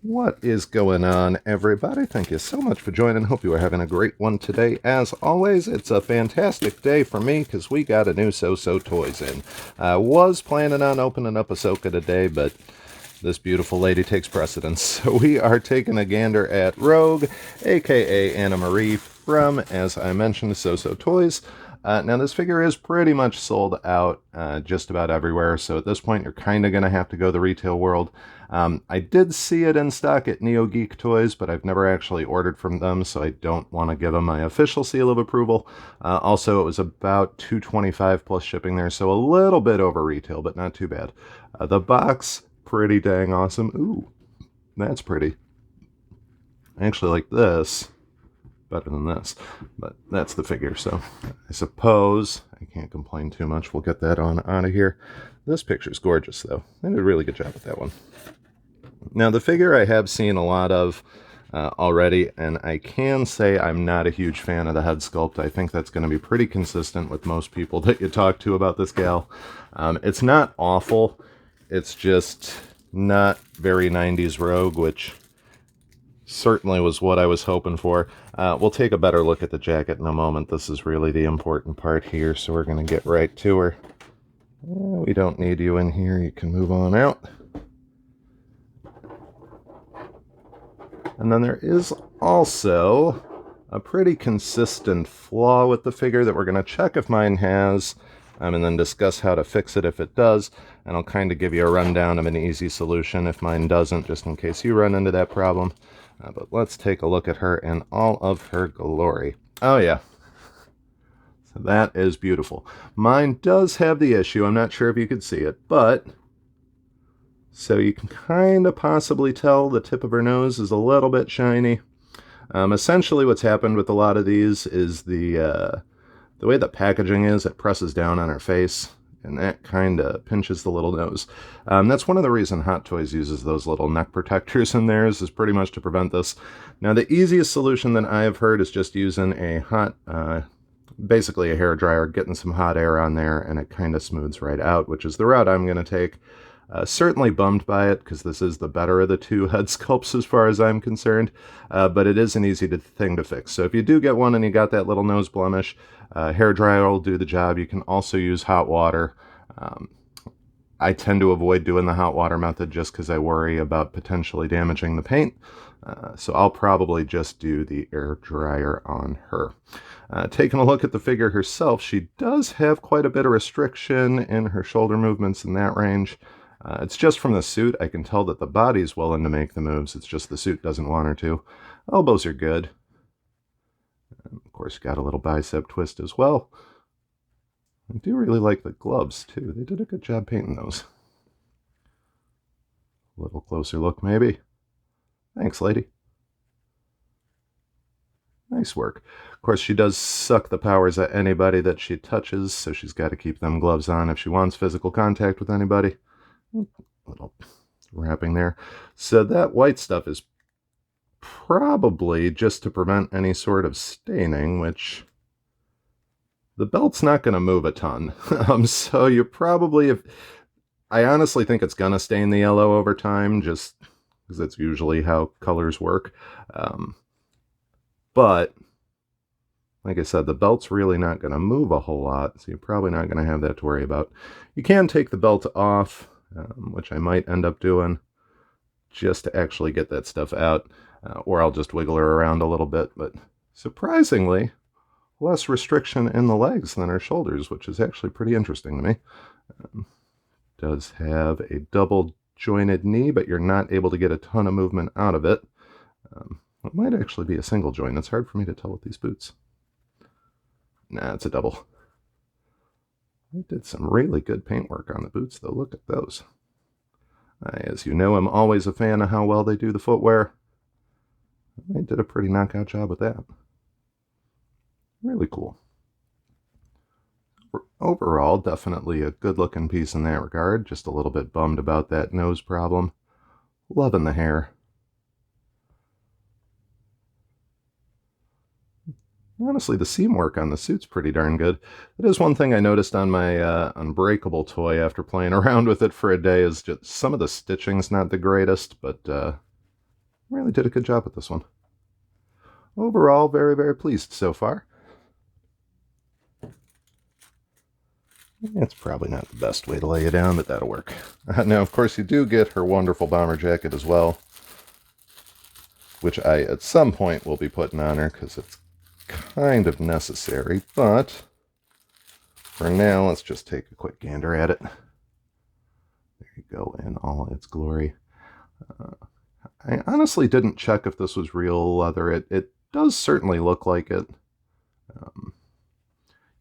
What is going on, everybody? Thank you so much for joining. Hope you are having a great one today. As always, it's a fantastic day for me because we got a new SooSoo Toys in. I was planning on opening up Ahsoka today, but this beautiful lady takes precedence. So we are taking a gander at Rogue, aka Anna Marie, from, as I mentioned, SooSoo Toys. Now this figure is pretty much sold out just about everywhere, so at this point you're kind of going to have to go the retail world. I did see it in stock at Neo Geek Toys, but I've never actually ordered from them, so I don't want to give them my official seal of approval. Also, it was about $225 plus shipping there, so a little bit over retail, but not too bad. The box, pretty dang awesome. Ooh, that's pretty. I actually like this better than this, but that's the figure, so I suppose I can't complain too much. We'll get that on out of here. This picture's gorgeous, though. They did a really good job with that one. Now, the figure I have seen a lot of already, and I can say I'm not a huge fan of the head sculpt. I think that's going to be pretty consistent with most people that you talk to about this gal. It's not awful. It's just not very 90s Rogue, which certainly was what I was hoping for. We'll take a better look at the jacket in a moment. This is really the important part here, so we're going to get right to her. We don't need you in here. You can move on out. And then there is also a pretty consistent flaw with the figure that we're going to check if mine has, and then discuss how to fix it if it does. And I'll kind of give you a rundown of an easy solution if mine doesn't, just in case you run into that problem. But let's take a look at her in all of her glory. Oh yeah, so that is beautiful. Mine does have the issue, I'm not sure if you could see it, but so you can kind of possibly tell the tip of her nose is a little bit shiny. Essentially what's happened with a lot of these is the way the packaging is, it presses down on her face, and that kind of pinches the little nose. That's one of the reasons Hot Toys uses those little neck protectors in theirs, is pretty much to prevent this. Now, the easiest solution that I have heard is just using a hot, basically a hair dryer, getting some hot air on there, and it kind of smooths right out, which is the route I'm going to take. Certainly bummed by it, because this is the better of the two head sculpts as far as I'm concerned, but it is an easy thing to fix. So if you do get one and you got that little nose blemish, hair dryer will do the job. You can also use hot water. I tend to avoid doing the hot water method just because I worry about potentially damaging the paint. So I'll probably just do the air dryer on her. Taking a look at the figure herself, she does have quite a bit of restriction in her shoulder movements in that range. It's just from the suit. I can tell that the body's willing to make the moves. It's just the suit doesn't want her to. Elbows are good. And of course, got a little bicep twist as well. I do really like the gloves, too. They did a good job painting those. A little closer look, maybe. Thanks, lady. Nice work. Of course, she does suck the powers at anybody that she touches, so she's got to keep them gloves on if she wants physical contact with anybody. Little wrapping there. So that white stuff is probably just to prevent any sort of staining, which the belt's not going to move a ton. So you probably, I honestly think it's going to stain the yellow over time, just because that's usually how colors work. But like I said, the belt's really not going to move a whole lot, so you're probably not going to have that to worry about. You can take the belt off, which I might end up doing just to actually get that stuff out, or I'll just wiggle her around a little bit. But surprisingly, less restriction in the legs than her shoulders, which is actually pretty interesting to me. Does have a double jointed knee, but you're not able to get a ton of movement out of it. It might actually be a single joint. It's hard for me to tell with these boots. Nah, it's a double. They did some really good paintwork on the boots, though. Look at those. As you know, I'm always a fan of how well they do the footwear. They did a pretty knockout job with that. Really cool. Overall, definitely a good-looking piece in that regard. Just a little bit bummed about that nose problem. Loving the hair. Honestly, the seam work on the suit's pretty darn good. It is one thing I noticed on my Unbreakable toy after playing around with it for a day, is just some of the stitching's not the greatest, but Really did a good job with this one. Overall, very, very pleased so far. It's probably not the best way to lay it down, but that'll work. Now, of course, you do get her wonderful bomber jacket as well, which I, at some point, will be putting on her because it's kind of necessary, but for now, let's just take a quick gander at it. There you go, in all its glory. I honestly didn't check if this was real leather. It does certainly look like it.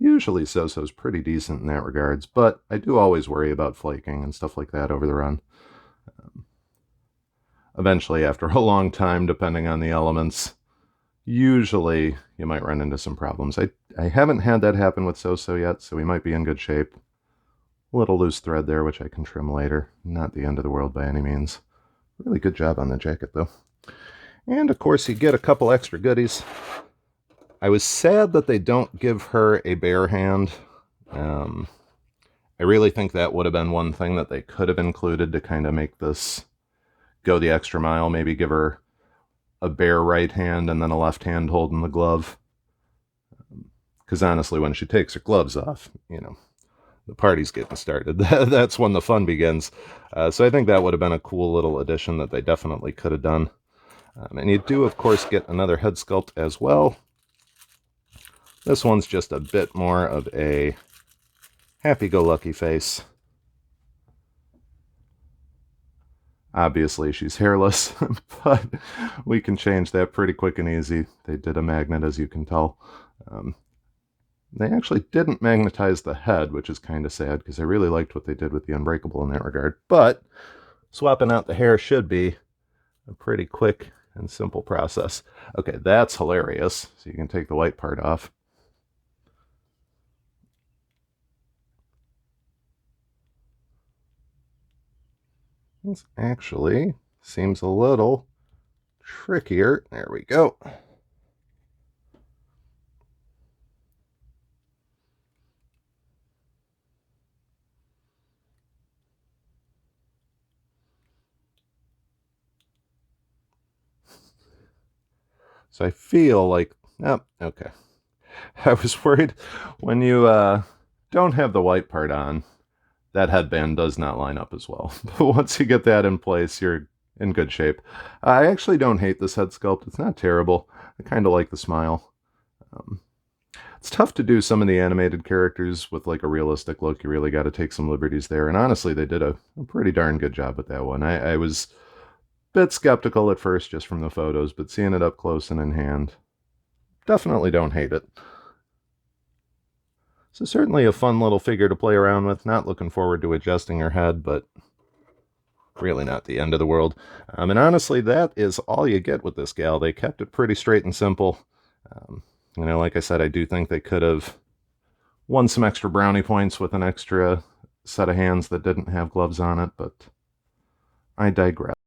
Usually SooSoo's pretty decent in that regards, but I do always worry about flaking and stuff like that over the run. Eventually, after a long time, depending on the elements, usually you might run into some problems. I haven't had that happen with SooSoo yet, so we might be in good shape. A little loose thread there, which I can trim later. Not the end of the world by any means. Really good job on the jacket, though. And, of course, you get a couple extra goodies. I was sad that they don't give her a bare hand. I really think that would have been one thing that they could have included to kind of make this go the extra mile. Maybe give her a bare right hand and then a left hand holding the glove. Because honestly, when she takes her gloves off, you know, the party's getting started. That's when the fun begins. So I think that would have been a cool little addition that they definitely could have done. And you do, of course, get another head sculpt as well. This one's just a bit more of a happy-go-lucky face. Obviously, she's hairless, but we can change that pretty quick and easy. They did a magnet, as you can tell. They actually didn't magnetize the head, which is kind of sad, because I really liked what they did with the Unbreakable in that regard. But swapping out the hair should be a pretty quick and simple process. Okay, that's hilarious. So you can take the white part off. This actually seems a little trickier. There we go. So I feel like, oh, okay. I was worried when you don't have the white part on, that headband does not line up as well. But once you get that in place, you're in good shape. I actually don't hate this head sculpt. It's not terrible. I kind of like the smile. It's tough to do some of the animated characters with like a realistic look. You really got to take some liberties there. And honestly, they did a pretty darn good job with that one. I was a bit skeptical at first just from the photos, but seeing it up close and in hand, definitely don't hate it. So certainly a fun little figure to play around with. Not looking forward to adjusting her head, but really not the end of the world. And honestly, that is all you get with this gal. They kept it pretty straight and simple. You know, like I said, I do think they could have won some extra brownie points with an extra set of hands that didn't have gloves on it, but I digress.